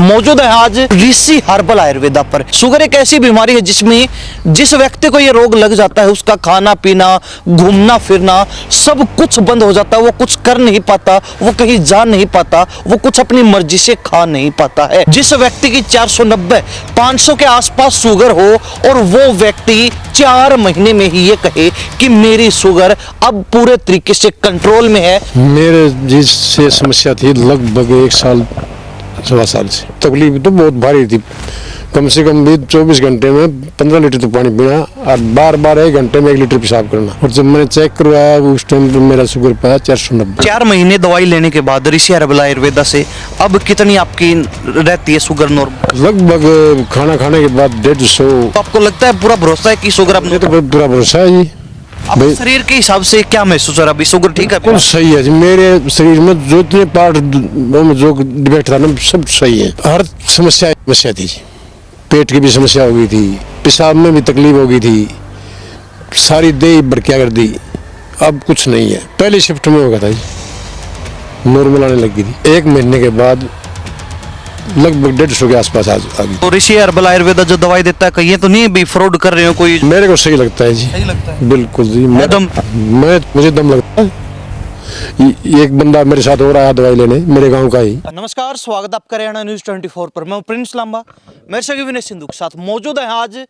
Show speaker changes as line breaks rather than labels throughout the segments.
मौजूद है आज ऋषि हर्बल आयुर्वेदा पर। शुगर एक ऐसी बीमारी है जिसमें जिस व्यक्ति को ये रोग लग जाता है उसका खाना पीना, घूमना फिरना सब कुछ बंद हो जाता है। वो कुछ कर नहीं पाता, वो कहीं जा नहीं पाता, वो कुछ अपनी मर्जी से खा नहीं पाता है। जिस व्यक्ति की 490 500 के आसपास शुगर हो और वो व्यक्ति 4 महीने में ही ये कहे कि मेरी शुगर अब पूरे तरीके से कंट्रोल में है।
मेरे जिससे समस्या थी लगभग 1 साल सवा साल से तकलीफ तो बहुत भारी थी। कम से कम भी 24 घंटे में 15 लीटर तो पानी पीना और बार बार 1 घंटे में 1 लीटर पेशाब करना। और जब मैंने चेक करवाया उस टाइम पर मेरा शुगर पाया 490।
4 महीने दवाई लेने के बाद ऋषि हर्बल आयुर्वेदा से अब कितनी आपकी रहती है शुगर नॉर्मल?
लगभग खाना खाने के बाद 150।
तो आपको लगता है पूरा भरोसा है कि शुगर
मुझे
अपने
तो पूरा भरोसा है जी।
अपने शरीर के हिसाब से क्या महसूस हो रहा है? अभी शुगर ठीक है?
बिल्कुल सही है जी। मेरे शरीर में जो इतने पार्ट में जो डिफेक्ट था ना सब सही है। हर समस्या थी जी। पेट की भी समस्या हो गई थी, पेशाब में भी तकलीफ हो गई थी, सारी देह भड़किया कर दी। अब कुछ नहीं है। पहली शिफ्ट में हो गया था जी, नॉर्मल आने लगी थी। 1 महीने के बाद लगभग 150 के आसपास आ गई।
तो ऋषि हर्बल आयुर्वेदा जो दवाई देता है कहीं तो नहीं भी फ्रॉड कर रहे हो कोई?
मेरे को सही लगता है जी।
सही लगता है
बिल्कुल जी। मुझे दम लगता है। एक बंदा मेरे साथ हो रहा है दवाई लेने, मेरे गांव का ही।
नमस्कार, स्वागत आपका हरियाणा न्यूज 24 पर। मैं प्रिंस लांबा, मेरे सभी विनय सिंधु के साथ मौजूद है आज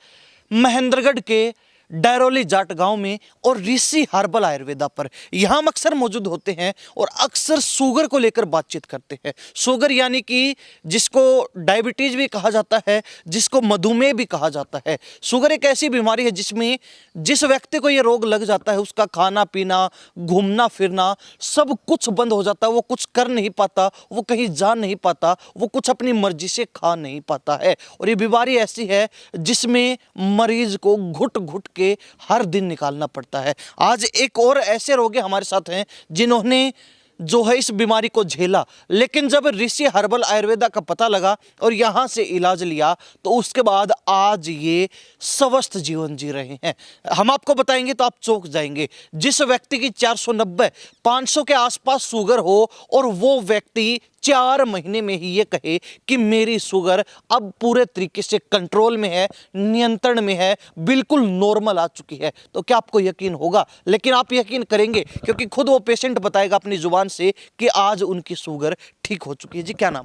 महेंद्रगढ़ के डैरोली जाट गांव में और ऋषि हर्बल आयुर्वेदा पर। यहाँ हम अक्सर मौजूद होते हैं और अक्सर शुगर को लेकर बातचीत करते हैं। शुगर यानी कि जिसको डायबिटीज भी कहा जाता है, जिसको मधुमेह भी कहा जाता है। शुगर एक ऐसी बीमारी है जिसमें जिस व्यक्ति को ये रोग लग जाता है उसका खाना पीना, घूमना फिरना सब कुछ बंद हो जाता है। वो कुछ कर नहीं पाता, वो कहीं जा नहीं पाता, वो कुछ अपनी मर्जी से खा नहीं पाता है। और ये बीमारी ऐसी है जिसमें मरीज को घुट घुट के हर दिन निकालना पड़ता है। आज एक और ऐसे रोगी हमारे साथ हैं जिन्होंने जो है इस बीमारी को झेला, लेकिन जब ऋषि हर्बल आयुर्वेदा का पता लगा और यहाँ से इलाज लिया तो उसके बाद आज ये स्वस्थ जीवन जी रहे हैं। हम आपको बताएंगे तो आप चौंक जाएंगे। जिस व्यक्ति की 490 500 के आसपास शुगर हो और वो व्यक्ति 4 महीने में ही ये कहे कि मेरी शुगर अब पूरे तरीके से कंट्रोल में है, नियंत्रण में है, बिल्कुल नॉर्मल आ चुकी है, तो क्या आपको यकीन होगा? लेकिन आप यकीन करेंगे क्योंकि खुद वो पेशेंट बताएगा अपनी जुबान से कि आज उनकी शुगर ठीक हो चुकी है। जी क्या नाम?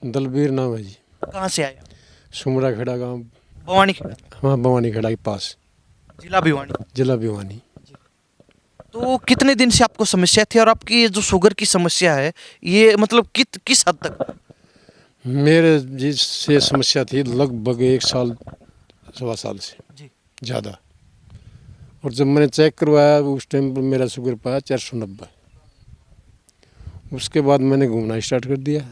दलबीर नाम है जी।
कहाँ से आए?
सुमरा खेड़ा गांव।
भवानी खेड़ा?
हाँ, भवानी खेड़ा के पास,
जिला भिवानी।
जिला भिवानी।
तो कितने दिन से आपको समस्या थी और आपकी ये जो शुगर की समस्या है ये मतलब किस हद तक?
मेरे जिससे समस्या थी लगभग 1 साल सवा साल से
जी।
ज़्यादा। और जब मैंने चेक करवाया उस टाइम पर मेरा शुगर पाया 490। उसके बाद मैंने घूमना स्टार्ट कर दिया।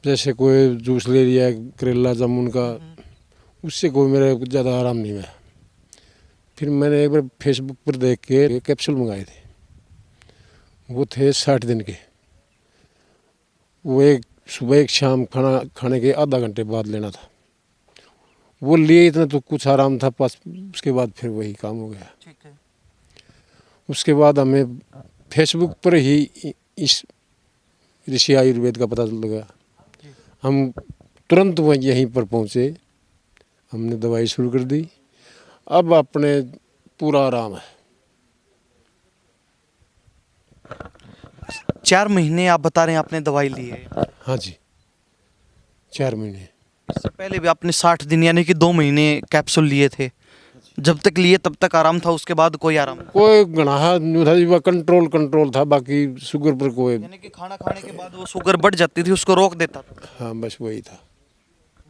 जैसे कोई जूस ले लिया करेला जामुन का, उससे कोई मेरा ज़्यादा आराम नहीं हुआ। फिर मैंने एक बार फेसबुक पर देख के कैप्सूल मंगाए थे, वो थे 60 दिन के। वो एक सुबह एक शाम खाना खाने के आधा घंटे बाद लेना था। वो लिए इतना तो कुछ आराम था पास। उसके बाद फिर वही काम हो गया।
ठीक है।
उसके बाद हमें फेसबुक पर ही इस ऋषि आयुर्वेद का पता लगा। हम तुरंत वहीं यहीं पर पहुँचे, हमने दवाई शुरू कर दी। अब अपने पूरा आराम है।
4 महीने आप बता रहे हैं आपने दवाई ली है?
हाँ जी, 4 महीने।
इससे पहले भी आपने 60 दिन यानी कि 2 महीने कैप्सूल लिए थे। जब तक लिए तब तक आराम था, उसके बाद कोई आराम नहीं?
कोई गणाहा नहीं था जी, वह कंट्रोल था। बाकी शुगर पर कोई।
यानी कि खाना खाने के बाद वो शुगर बढ़ जाती थी, उसको रोक देता था?
हाँ, बस वही था।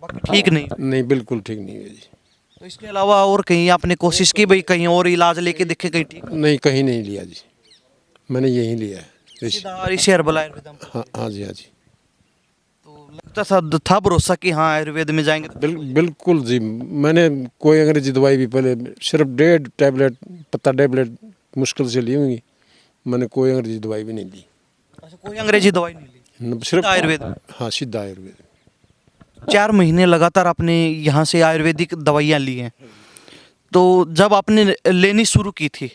बाकी ठीक नहीं?
नहीं, बिल्कुल ठीक नहीं है जी।
तो इसके अलावा और कहीं आपने कोशिश की भाई कहीं और इलाज लेके देखे, कहीं ठीक?
नहीं, कहीं नहीं लिया जी, मैंने यहीं लिया है।
सीधा ऋषि हर्बल आयुर्वेदा में?
हाँ हाँ जी, हाँ जी।
तो लगता था भरोसा कि हाँ आयुर्वेद में जाएंगे तो
बिल्कुल जी। मैंने कोई अंग्रेजी दवाई भी पहले सिर्फ 1.5 टैबलेट पत्ता टैबलेट मुश्किल से ली होंगी। मैंने कोई अंग्रेजी दवाई भी नहीं ली।
अच्छा, कोई अंग्रेजी दवाई नहीं ली,
सिर्फ
आयुर्वेद?
हाँ, सीधा आयुर्वेद।
4 महीने लगातार आपने यहाँ से आयुर्वेदिक दवाइयाँ ली हैं। तो जब आपने लेनी शुरू की थी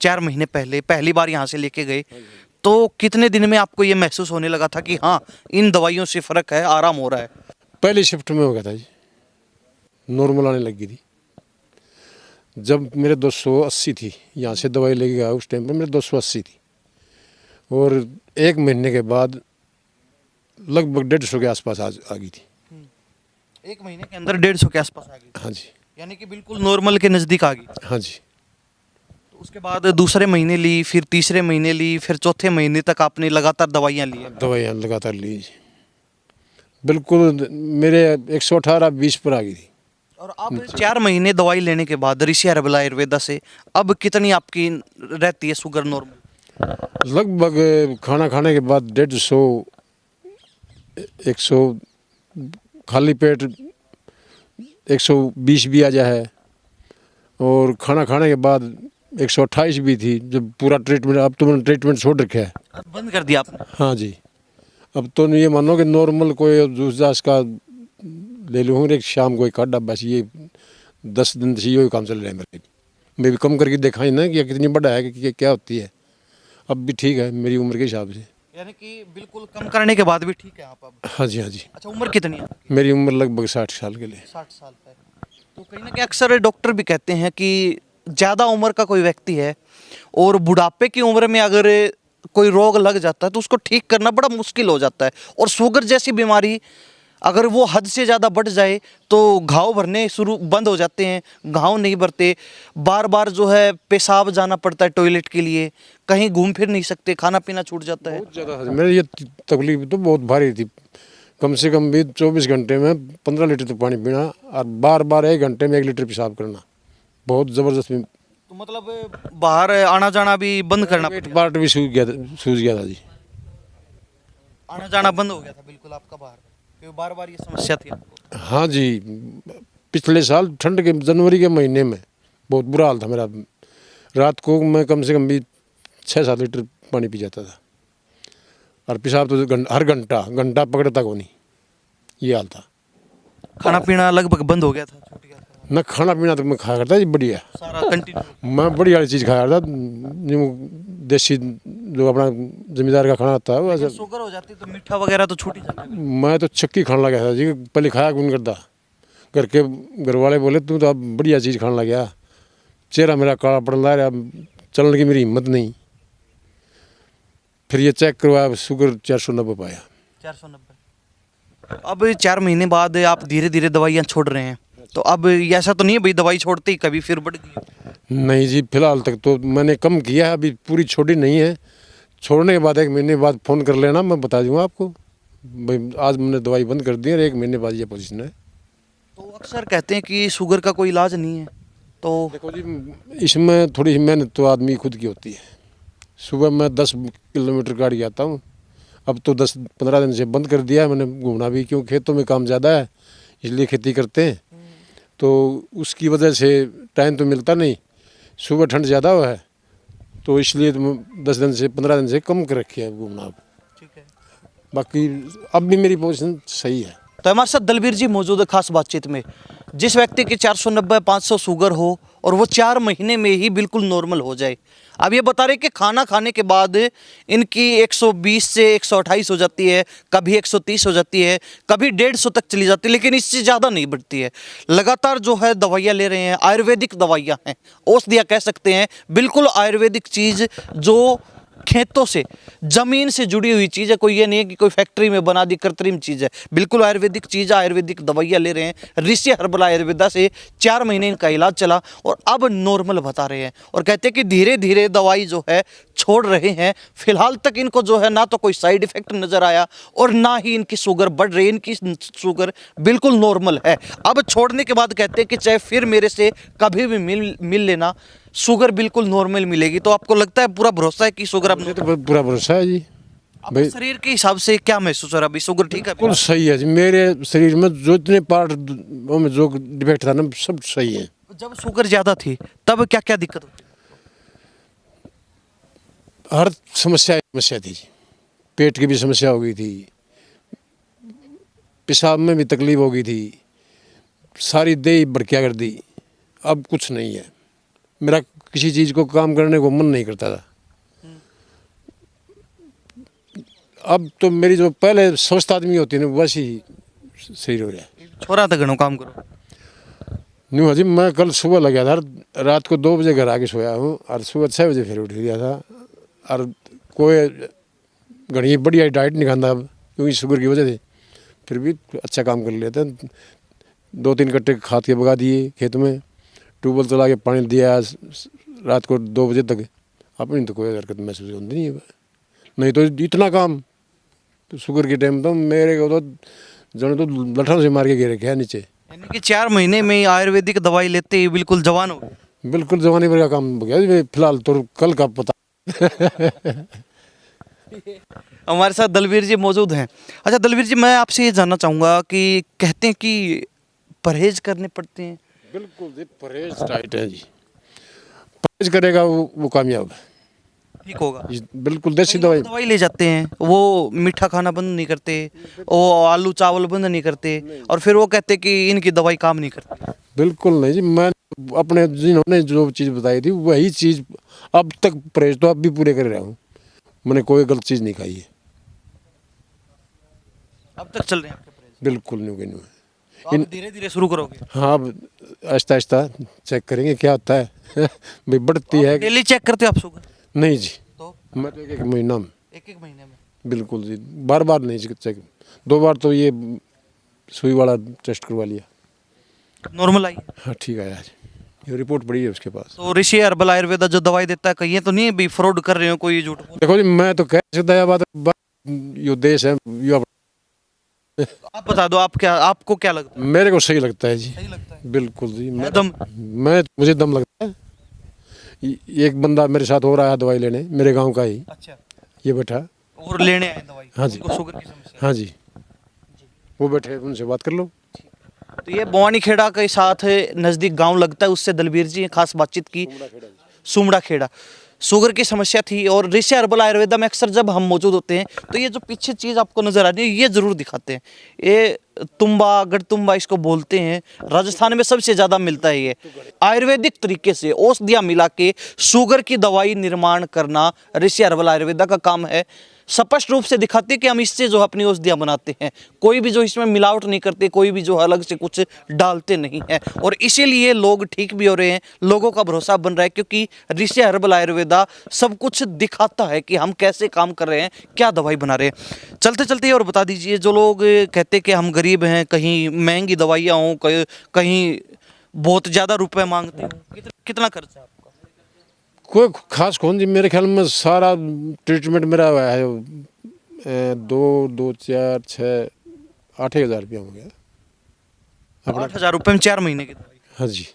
4 महीने पहले, पहली बार यहाँ से लेके गए, तो कितने दिन में आपको ये महसूस होने लगा था कि हाँ इन दवाइयों से फ़र्क है, आराम हो रहा है?
पहली शिफ्ट में हो गया था जी, नॉर्मल आने लगी थी। जब मेरे 280 थी, यहाँ से दवाई लेके गया उस टाइम पर मेरे 280 थी, और 1 महीने के बाद लगभग 150 के आसपास आ गई थी।
1 महीने के अंदर 150 के आसपास आ गई,
हाँ जी,
यानी कि बिल्कुल नॉर्मल के नज़दीक आ गई।
हाँ जी।
तो उसके बाद दूसरे महीने ली, फिर तीसरे महीने ली, फिर चौथे महीने तक आपने लगातार दवाइयाँ ली हैं?
दवाइयाँ लगातार ली जी, बिल्कुल मेरे 118-20 पर आ गई थी।
और अब 4 महीने दवाई लेने के बाद ऋषि हर्बल आयुर्वेदा से अब कितनी आपकी रहती है शुगर नॉर्मल?
लगभग खाना खाने के बाद 150, 100, खाली पेट 120 भी आ जाए, और खाना खाने के बाद 128 भी थी जब पूरा ट्रीटमेंट। अब तो मैंने ट्रीटमेंट छोड़ रखा है।
अब बंद कर दिया आपने?
हाँ जी, अब तो ये मानो कि नॉर्मल कोई जूस जास का ले लूँ, एक शाम को एक काढ़ा, बस ये 10 दिन से यही काम चल रहा है मेरे। मैं भी कम करके देखा ही ना कि कितनी बड़ा है कि क्या होती है। अब भी ठीक है मेरी उम्र के हिसाब से।
यानी कि बिल्कुल कम करने के बाद भी ठीक है आप अब?
हाँ जी, हाँ जी।
अच्छा, उम्र कितनी है आपकी?
मेरी उम्र लगभग 60 साल के लिए।
60 साल है। तो कहीं ना कहीं अक्सर डॉक्टर भी कहते हैं कि ज़्यादा उम्र का कोई व्यक्ति है और बुढ़ापे की उम्र में अगर कोई रोग लग जाता है तो उसको ठीक करना बड़ा मुश्किल हो जाता है, और शुगर जैसी बीमारी अगर वो हद से ज़्यादा बढ़ जाए तो घाव भरने शुरू बंद हो जाते हैं, घाव नहीं भरते, बार बार जो है पेशाब जाना पड़ता है टॉयलेट के लिए, कहीं घूम फिर नहीं सकते, खाना पीना छूट जाता है।
बहुत ज़्यादा मेरी ये तकलीफ तो बहुत भारी थी। कम से कम भी 24 घंटे में 15 लीटर तो पानी पीना, और बार बार 1 घंटे में 1 लीटर पेशाब करना, बहुत ज़बरदस्त।
तो मतलब बाहर आना जाना भी बंद करना
पेट
पड़ा?
पार्ट भी सूज गया था जी।
आना जाना बंद हो गया था बिल्कुल आपका बाहर, क्योंकि बार बार ये समस्या थी आपको?
हाँ जी, पिछले साल ठंड के जनवरी के महीने में बहुत बुरा हाल था मेरा। रात को मैं कम से कम भी 6-7 लीटर पानी पी जाता था, और पेशाब तो हर घंटा पकड़ता को नहीं, ये हाल था।
खाना पीना लगभग बंद हो गया था, छूट गया था
मैं खाना पीना तो मैं खाया करता जी बढ़िया,
सारा कंटिन्यू?
मैं बढ़िया वाली चीज़ खाया करता, न्यू देसी जो अपना जमींदार का खाना होता है वैसे।
शुगर हो जाती तो मीठा वगैरह तो छूट ही जाता है।
मैं तो चक्की खाने लगा था जी, पहले खाया कौन करता। घर के घर वाले बोले तू तो अब बढ़िया चीज़ खाने लग गया, चेहरा मेरा काला पड़ रहा है, चलने की मेरी हिम्मत नहीं। फिर ये चेक करवाया, शुगर 490 पाया।
490। अब 4 महीने बाद आप धीरे धीरे दवाइयाँ छोड़ रहे हैं, तो अब ऐसा तो नहीं है भाई दवाई छोड़ते ही कभी फिर बढ़ गई?
नहीं जी, फिलहाल तक तो मैंने कम किया है, अभी पूरी छोड़ी नहीं है। छोड़ने के बाद 1 महीने बाद फ़ोन कर लेना, मैं बता दूंगा आपको भाई आज मैंने दवाई बंद कर दी है, 1 महीने बाद ये पोजीशन है।
तो अक्सर कहते हैं कि शुगर का कोई इलाज नहीं है, तो
देखो जी, इसमें थोड़ी मेहनत तो आदमी खुद की होती है। सुबह मैं 10 किलोमीटर गाड़ी के आता हूँ, अब तो 10-15 दिन से बंद कर दिया है मैंने घूमना भी, क्यों खेतों में काम ज़्यादा है, इसलिए खेती करते हैं, तो उसकी वजह से टाइम तो मिलता नहीं। सुबह ठंड ज़्यादा हुआ है तो इसलिए तो 10 दिन से 15 दिन से कम कर रखी है घूमना।
ठीक है।
बाकी अब भी मेरी पोजीशन सही है।
तो हमारे साथ दलबीर जी मौजूद है खास बातचीत में। जिस व्यक्ति की 490-500 शुगर हो और वो 4 महीने में ही बिल्कुल नॉर्मल हो जाए। अब ये बता रहे कि खाना खाने के बाद इनकी 120 से 128 हो जाती है, कभी 130 हो जाती है, कभी 150 तक चली जाती है, लेकिन इससे ज़्यादा नहीं बढ़ती है। लगातार जो है दवाइयाँ ले रहे हैं, आयुर्वेदिक दवाइयाँ हैं, औषधियाँ कह सकते हैं, बिल्कुल आयुर्वेदिक चीज़ जो खेतों से जमीन से जुड़ी हुई चीज़ है, कोई ये नहीं है कि कोई फैक्ट्री में बना दी कृत्रिम चीज़ है, बिल्कुल आयुर्वेदिक चीज़ है, आयुर्वेदिक दवाइयाँ ले रहे हैं। ऋषि हर्बल आयुर्वेदा से 4 महीने इनका इलाज चला और अब नॉर्मल बता रहे हैं, और कहते हैं कि धीरे धीरे दवाई जो है छोड़ रहे हैं। फिलहाल तक इनको जो है ना तो कोई साइड इफेक्ट नज़र आया और ना ही इनकी शुगर बढ़ रही, इनकी शुगर बिल्कुल नॉर्मल है। अब छोड़ने के बाद कहते हैं कि चाहे फिर मेरे से कभी भी मिल लेना, शुगर बिल्कुल नॉर्मल मिलेगी। तो आपको लगता है पूरा भरोसा है कि शुगर अब
मुझे तो पूरा भरोसा है जी।
अपने शरीर के हिसाब से क्या महसूस हो रहा है अभी? शुगर ठीक है?
बिल्कुल सही है जी, मेरे शरीर में जो इतने पार्ट में जो डिफेक्ट था ना सब सही है।
जब शुगर ज़्यादा थी तब क्या क्या दिक्कत होती?
हर समस्या थी जी, पेट की भी समस्या हो गई थी, पेशाब में भी तकलीफ हो गई थी, सारी देह भड़किया कर दी। अब कुछ नहीं है, मेरा किसी चीज़ को काम करने को मन नहीं करता था। अब तो मेरी जो पहले स्वस्थ आदमी होती है ना वैसी सही हो रहा है।
छोरा था घणो काम करो।
न्यू हाजी मैं कल सुबह लग गया था, रात को 2 बजे घर आके सोया हूँ और सुबह 6 बजे फिर उठ गया था। और कोई घनी बढ़िया डाइट नहीं खाता अब क्योंकि शुगर की वजह से, फिर भी अच्छा काम कर लेते हैं। 2-3 कट्टे खाद के बगा दिए खेत में, ट्यूबवेल चला के पानी दिया रात को 2 बजे तक। अपनी तो कोई हरकत महसूस होती नहीं है, नहीं तो इतना काम तो शुगर के टाइम तो मेरे को तो जन तो लठन से मार के गिरे गया नीचे।
यानी कि 4 महीने में ही आयुर्वेदिक दवाई लेते ही बिल्कुल जवान हो गए।
बिल्कुल जवानी भर का काम हो गया। फिलहाल तो कल का पता।
हमारे साथ दलवीर जी मौजूद हैं। अच्छा दलवीर जी, मैं आपसे ये जानना चाहूँगा कि कहते हैं कि परहेज करने पड़ते हैं।
बिल्कुल जी, परहेज डाइट है जी। परहेज करेगा वो कामयाब है,
ठीक होगा।
बिल्कुल देसी
कई लोग
दवाई।
दवाई ले जाते हैं, वो मीठा खाना बंद नहीं करते, वो आलू चावल बंद नहीं करते, और फिर वो कहते हैं कि इनकी दवाई काम नहीं करती।
बिल्कुल नहीं जी, मैं अपने जिन्होंने जो चीज़ बताई थी वही चीज़ अब तक परहेज तो अब भी पूरे कर रहा हूँ। मैंने कोई गलत चीज़ नहीं खाई है,
अब तक चल रहे हैं आपके परहेज?
बिल्कुल नहीं नहीं।
तो आप धीरे धीरे शुरू करोगे?
हाँ, अब आहिस्ता आहिस्ता चेक करेंगे क्या होता है। भाई बढ़ती है।
डेली चेक करते हो आप शुगर?
नहीं जी,
तो
मैं तो एक महीना में।
एक महीने में?
बिल्कुल जी, बार बार नहीं चेक। 2 बार तो ये सुई वाला टेस्ट करवा लिया,
नॉर्मल आई?
हाँ ठीक है यार, ये रिपोर्ट पड़ी है उसके पास।
तो ऋषि हर्बल आयुर्वेदा जो दवाई देता है, कहीं ये तो नहीं है भी फ्रॉड कर रहे हो, कोई झूठ बोल?
देखो जी, मैं तो कह सकता है बात यो देश है यो
आप बता दो, आपको क्या लगता है?
मेरे को सही लगता है जी।
सही लगता है?
बिल्कुल जी,
दम?
मुझे दम लगता है। एक बंदा मेरे साथ हो रहा है दवाई लेने, मेरे गांव का ही,
अच्छा।
ये बैठा।
और लेने आए दवाई?
हाँ जी।
उनको शुगर की समस्या?
हाँ जी, वो बैठे, उनसे बात कर लो।
तो ये भवानी खेड़ा के साथ नज़दीक गांव लगता है, उससे दलबीर जी ने खास बातचीत की। सुमड़ा खेड़ा शुगर की समस्या थी, और ऋषि हर्बल आयुर्वेदा में अक्सर जब हम मौजूद होते हैं तो ये जो पीछे चीज़ आपको नजर आ रही है ये जरूर दिखाते हैं। ये तुम्बा, गढ़तुम्बा इसको बोलते हैं, राजस्थान में सबसे ज़्यादा मिलता है। ये आयुर्वेदिक तरीके से औषधियाँ मिला के शुगर की दवाई निर्माण करना ऋषि हर्बल आयुर्वेदा का काम है। स्पष्ट रूप से दिखाते हैं कि हम इससे जो है अपनी औषधियाँ बनाते हैं, कोई भी जो इसमें मिलावट नहीं करते, कोई भी जो अलग से कुछ डालते नहीं है, और इसीलिए लोग ठीक भी हो रहे हैं, लोगों का भरोसा बन रहा है, क्योंकि ऋषि हर्बल आयुर्वेदा सब कुछ दिखाता है कि हम कैसे काम कर रहे हैं, क्या दवाई बना रहे हैं। चलते चलते और बता दीजिए, जो लोग कहते हैं कि हम गरीब हैं, कहीं महंगी दवाइयाँ हों, कहीं बहुत ज़्यादा रुपए मांगते हो, कितना खर्चा है आपका?
कोई खास कौन जी, मेरे ख्याल में सारा ट्रीटमेंट मेरा है 8,000 रुपया हो गया।
8,000 रुपये में 4 महीने की दवाई?
हाँ जी,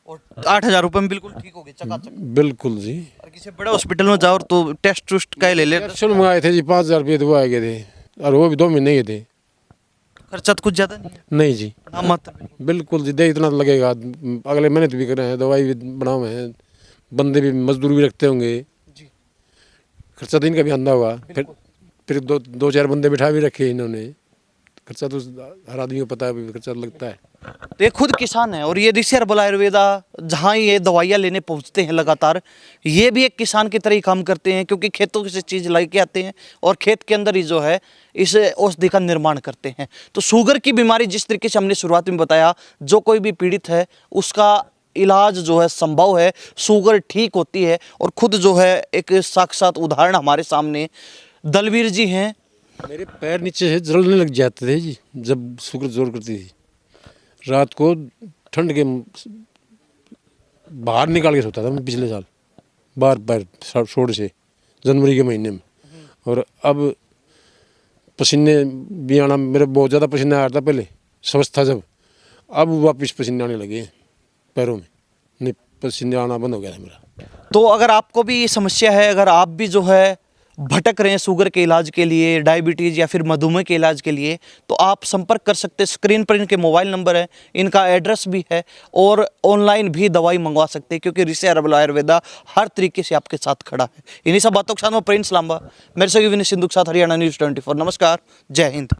और 8,000 रुपये में बिल्कुल ठीक हो गए, चकाचक?
बिल्कुल जी।
और किसी बड़े हॉस्पिटल में जाओ तो टेस्ट टूस्ट का ले ले,
कैप्सूल मंगाए थे जी, 5,000 रुपये दवा गए थे, और वो भी 2 महीने के थे।
खर्चा तो कुछ ज़्यादा नहीं है?
नहीं जी,
नाम मात्र।
बिल्कुल जी, दे इतना तो लगेगा। अगले मेहनत भी कर रहे हैं, दवाई भी बनाए हैं, बंदे भी मजदूर भी रखते होंगे
जी।
खर्चा तो इनका भी आंदा होगा। फिर 2-4 बंदे बिठा भी रखे इन्होंने, खर्चा तो हर आदमी को पता है भी खर्चा लगता है।
तो ये खुद किसान है, और ये ऋषि हर्बल आयुर्वेदा जहाँ ये दवाइयाँ लेने पहुँचते हैं लगातार, ये भी एक किसान की तरह ही काम करते हैं, क्योंकि खेतों से चीज़ ला के आते हैं और खेत के अंदर ही जो है इस औषधि का निर्माण करते हैं। तो शुगर की बीमारी जिस तरीके से हमने शुरुआत में बताया, जो कोई भी पीड़ित है उसका इलाज जो है संभव है, शुगर ठीक होती है, और खुद जो है एक साक्षात उदाहरण हमारे सामने दलवीर जी हैं।
मेरे पैर नीचे से जलने लग जाते थे जी जब शुगर जोर करती थी। रात को ठंड के बाहर निकाल के सोता था मैं पिछले साल, बार बार शोर से, जनवरी के महीने में। और अब पसीने भी आना, मेरे बहुत ज़्यादा पसीना आ रहा था पहले, स्वस्थ था जब, अब वापस पसीने आने लगे हैं पैरों में, नहीं पसीने आना बंद हो गया था मेरा।
तो अगर आपको भी ये समस्या है, अगर आप भी जो है भटक रहे हैं शुगर के इलाज के लिए, डायबिटीज़ या फिर मधुमेह के इलाज के लिए, तो आप संपर्क कर सकते हैं। स्क्रीन पर इनके मोबाइल नंबर है, इनका एड्रेस भी है, और ऑनलाइन भी दवाई मंगवा सकते हैं, क्योंकि ऋषि हर्बल आयुर्वेदा हर तरीके से आपके साथ खड़ा है। इन्हीं सब बातों के साथ मैं प्रिंस लांबा, मेरे सहयोगी विनय सिंधु के साथ हरियाणा न्यूज़ 24। नमस्कार, जय हिंद।